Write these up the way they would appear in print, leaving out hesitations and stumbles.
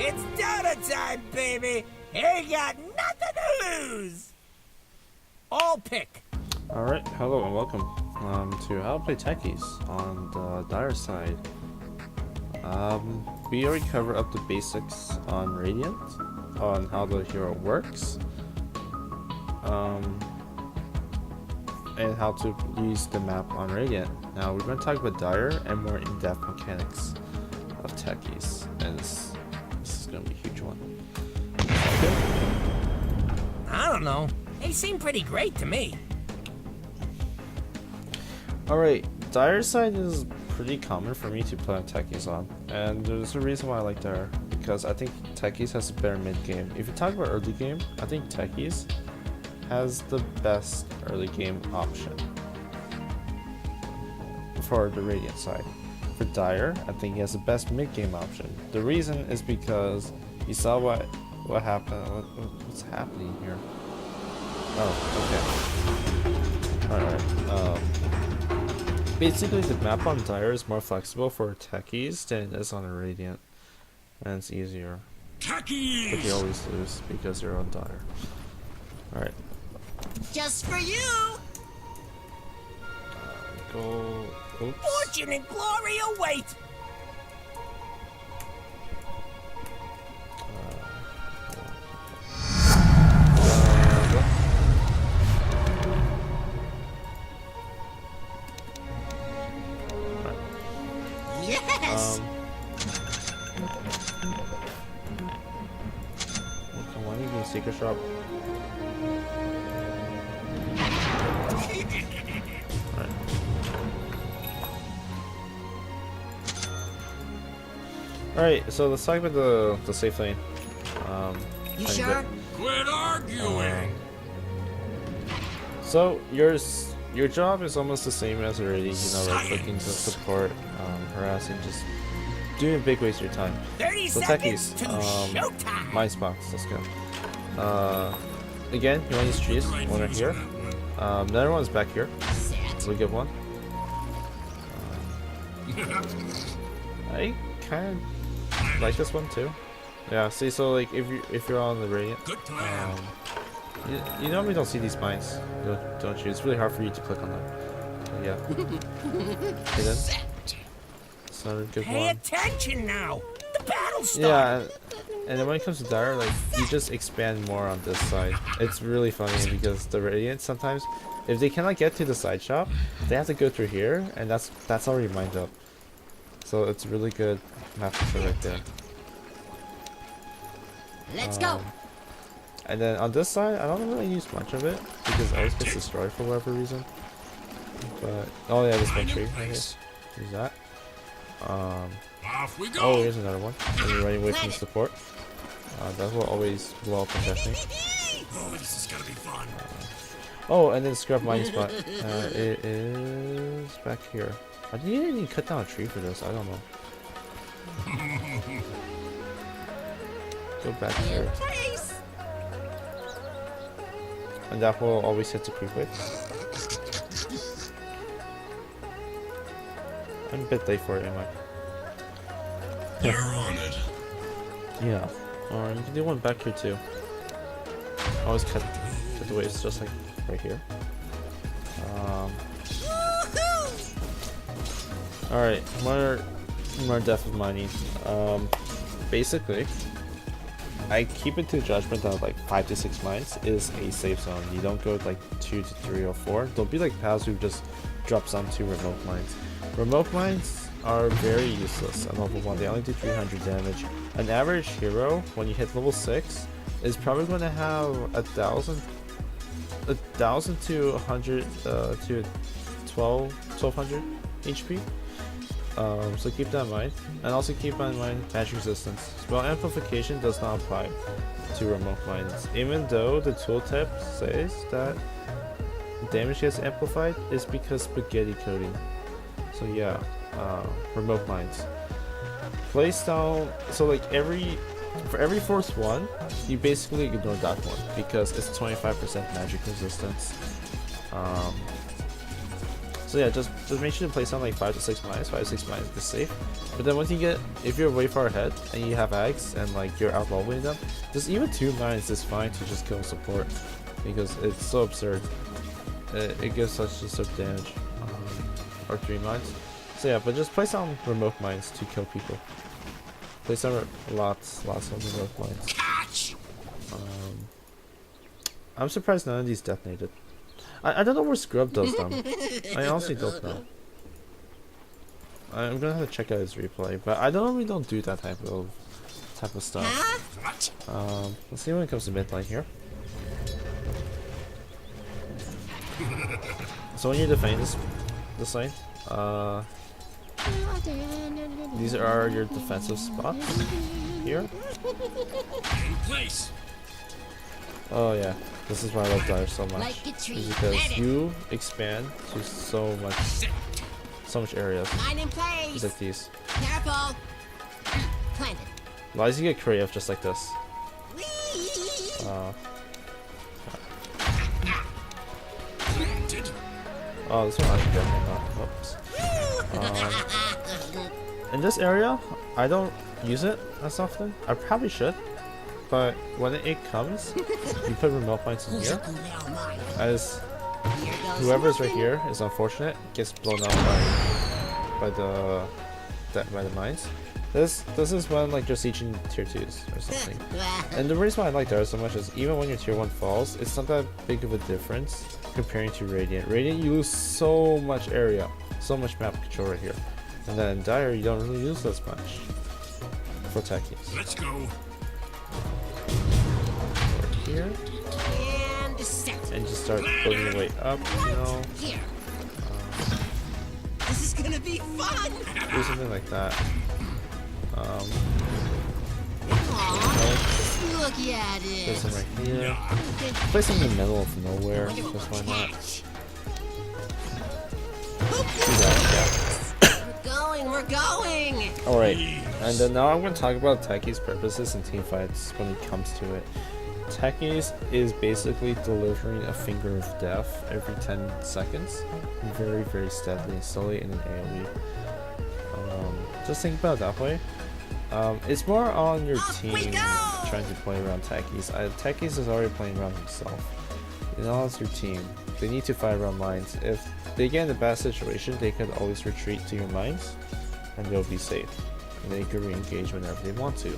It's Dota time, baby! He got nothing to lose! All pick. Alright, hello and welcome to How to Play Techies on the Dire side. We already covered up the basics on Radiant, on how the hero works, and how to use the map on Radiant. Now we're going to talk about Dire and more in-depth mechanics of Techies, and this is going to be a huge one. I don't know. They seem pretty great to me. Alright, Dire side is pretty common for me to play on Techies on, and there's a reason why I like Dire, because I think Techies has a better mid game. If you talk about early game, I think Techies has the best early game option for the Radiant side. For Dire, I think he has the best mid game option. The reason is because you saw what happened. What's happening here? Oh, okay. Alright. Basically, the map on Dire is more flexible for Techies than it is on a Radiant, and it's easier. Techies! But you always lose because you're on Dire. Alright. Just for you! Go. Oops. Fortune and glory await! Yes! Come on, you can secret shop. Alright, so let's talk about the safe lane. You sure? Quit arguing! So your job is almost the same as already, right clicking to support, harassing, just doing a big waste of your time. 30 So seconds Techies, to showtime! mind spots, let's go. Again, you want to use trees, one right here. The other one's back here. We'll get one. I kind of like this one too. Yeah, see, so like if you're on the Radiant, you normally don't see these mines, don't you? It's really hard for you to click on them. But yeah. Okay then. It's not a good Pay one. attention now! The battle started! Yeah, and then when it comes to Dire, like you just expand more on this side. It's really funny because the Radiant sometimes, if they cannot get to the side shop, they have to go through here, and that's already mined up. So it's really good map control right there. Let's go! And then on this side, I don't really use much of it because it always gets destroyed for whatever reason. But oh yeah, this one tree right here. Use that. Off we go! Oh, here's another one. And you're running away from the support. That will always blow up and detonate. Oh, this is gonna be fun. Oh, and then scrub mining spot. It is back here. I didn't even cut down a tree for this. I don't know. Go back here. And that will always hit the creep with. I'm a bit late for it, am I? You're on it. Yeah. Or you can do one back here too. Always cut the waves just like right here. Alright, more depth of mining. Basically, I keep it to judgment that like 5 to 6 mines is a safe zone. You don't go like 2 to 3 or 4. Don't be like pals who just drops onto remote mines. Remote mines are very useless at level 1. They only do 300 damage. An average hero, when you hit level 6, is probably going to have 1,000 to 100 to 1200 HP. So keep that in mind, and also keep in mind magic resistance. Spell amplification does not apply to remote mines, even though the tooltip says that damage gets amplified is because spaghetti coating. So yeah, remote mines. Place down, so like for every force one, you basically ignore that one because it's 25% magic resistance. So yeah, just make sure to place down like 5 to 6 mines. 5 to 6 mines is safe. But then once you get, if you're way far ahead and you have ags and like you're out leveling them, just even 2 mines is fine to just kill support because it's so absurd. It gives such damage. Or 3 mines. So yeah, but just place down remote mines to kill people. Place down lots of remote mines. Catch! I'm surprised none of these detonated. I don't know where Scrub does them. I honestly don't know. I'm gonna have to check out his replay, but I normally don't do that type of stuff. What? Let's see when it comes to midline here. So when you're defending this lane, these are your defensive spots here. In place. Oh yeah, this is why I love Dire so much. Like a tree. Is because you expand to so much areas. Line in Just place. like these. Careful. Planted. Why does he get creative just like this? Whee! Planted. Oh, this one I should definitely not. Oops. In this area, I don't use it as often. I probably should, but when it comes, you put remote points in here, as whoever's right here is unfortunate, gets blown up by the mines. This is when like you're sieging tier 2s or something. And the reason why I like Dara so much is even when your tier 1 falls, it's not that big of a difference comparing to Radiant. Radiant you lose so much area, so much map control right here. And then Dire you don't really lose as much for Techies. Let's go. Over here. And set. And just start building your way up, you know. Here. This is gonna be fun. Do something like that. Aw, look at Place it. them right here. Place them in the middle of nowhere, because why not? Catch. Do that, We're going. yeah. Alright, and then now I'm going to talk about Techies' purposes in teamfights when it comes to it. Techies is basically delivering a finger of death every 10 seconds, very, very steadily and slowly in an AoE. Just think about it that way. It's more on your team trying to play around Techies. Techies is already playing around himself. You know, it's your team. They need to fight around mines. If they get in a bad situation, they can always retreat to your mines, and they'll be safe. And they can re-engage whenever they want to.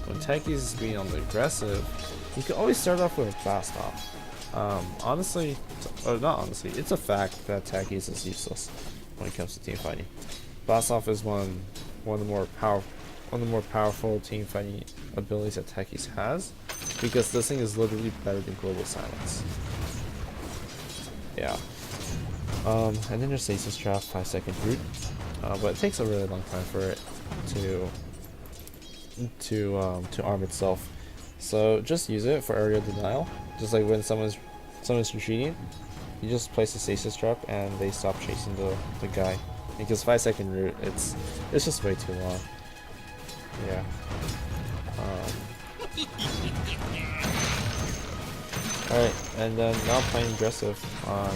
When Techies is being on the aggressive, you can always start off with a blast off. Honestly, or not honestly, it's a fact that Techies is useless when it comes to team fighting. Blast off is one of the more powerful team fighting abilities that Techies has, because this thing is literally better than global silence. Yeah. And then there's Stasis Trap, 5-second root, but it takes a really long time for it to arm itself. So just use it for area denial. Just like when someone's retreating, you just place a Stasis Trap and they stop chasing the guy. Because 5-second root, it's just way too long. Yeah. Alright, and then now playing aggressive on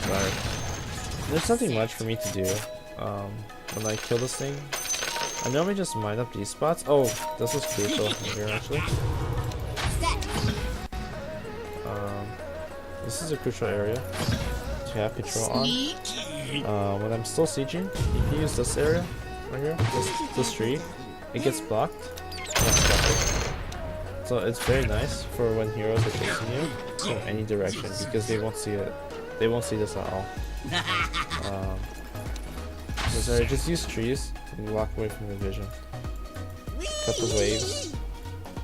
Dire. There's nothing much for me to do when I kill this thing. I normally just mine up these spots. Oh, this is crucial here actually. This is a crucial area to have control on. When I'm still sieging, you can use this area right here, this tree. It gets blocked. So it's very nice for when heroes are chasing you from any direction because they won't see it. They won't see this at all. So just use trees and walk away from the vision. Cut the waves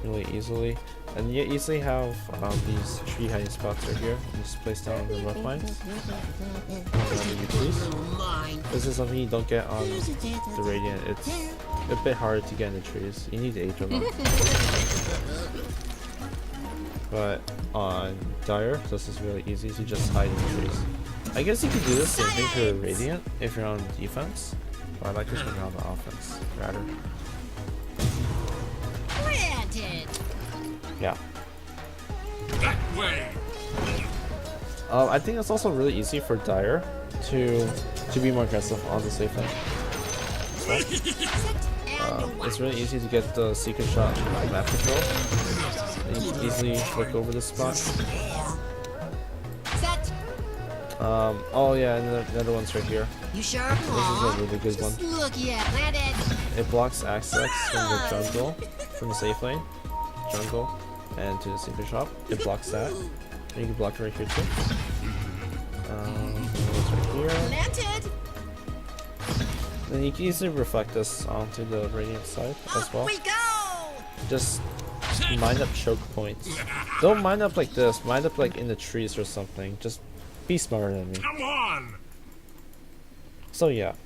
really easily. And you easily have these tree hiding spots right here. You just place down the rough mines. This is something you don't get on the Radiant. It's a bit hard to get in the trees. You need 8 of them. But on Dire, this is really easy to just hide in the trees. I guess you could do the same thing to Radiant if you're on defense. But I like this when you're on the offense, rather. Planted. Yeah. That way. I think it's also really easy for Dire to to be more aggressive on the safe lane. It's really easy to get the secret shot map control. You can easily flick over this spot. Set. Oh yeah, and another one's right here. You sure? This is a really good one. Look, yeah, landed. It blocks access from the jungle, from the safe lane, jungle, and to the secret shop. It blocks that. And you can block it right here too. It's right here. Planted. Then you can easily reflect this onto the radiant side as well. We go. Just mine up choke points. Don't mine up like this. Mine up like in the trees or something. Just be smarter than me. Come on! So yeah,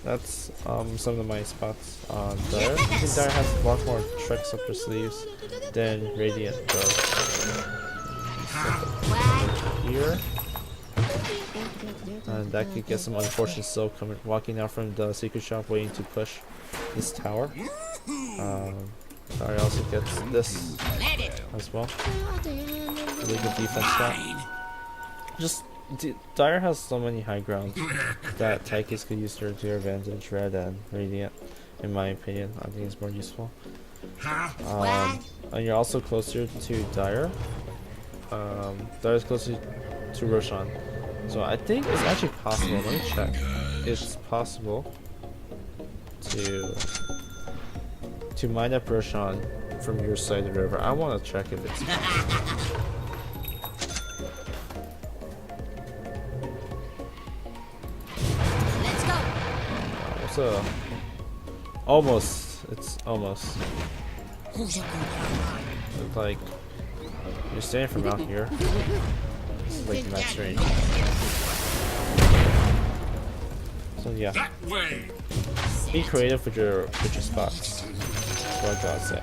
that's some of my spots on there. I think Dire has a lot more tricks up her sleeves than Radiant does. Here. And that could get some unfortunate soul coming walking out from the secret shop waiting to push this tower. Dire also gets this as well. Really good defense shot. Just Dire has so many high grounds that Techies could use to their advantage rather than Radiant, in my opinion. I think it's more useful. And you're also closer to Dire. Dire's closer to Roshan. So I think it's actually possible, let me check. It's possible to mine up Roshan from your side of the river. I want to check if it's possible. Let's go. What's up? Almost. It's almost. Who's your It's like you're standing from out here. This is like max range. So yeah, That way! be creative with your spots. That's what I gotta say.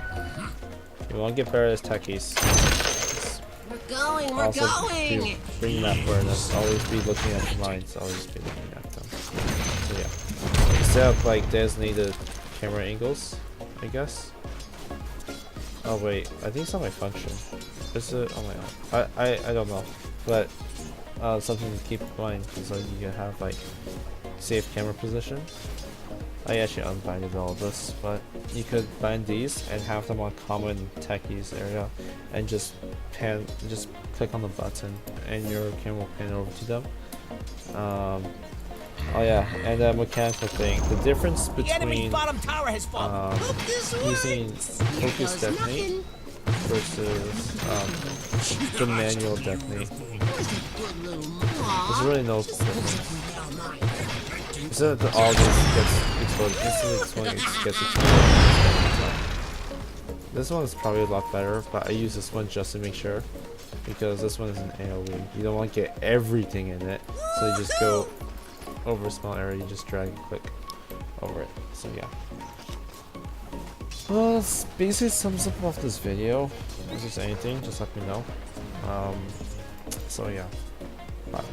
You want to get better as Techies. We're going. We're Also, going. bring map awareness. Always be looking at the mines. Always be looking at them. So yeah, instead of like designated camera angles, I guess. Oh wait, I think it's not my function. Is it? Oh my god. I don't know, but something to keep in mind is like you can have like safe camera position. I actually unbinded all of this, but you could bind these and have them on common Techies area, and just click on the button, and your camera will pan over to them. Oh yeah, and a mechanical thing. The difference The enemy's between bottom tower has fallen. using focus detonate versus the manual detonate. There's really no difference. Instead of all this gets exploded instantly, this one gets exploded. This one is probably a lot better, but I use this one just to make sure, because this one is an AoE. You don't want to get everything in it, so you just go over a small area, you just drag and click over it. So yeah. Well, this basically sums up of this video. If there's anything, just let me know. So yeah. Bye.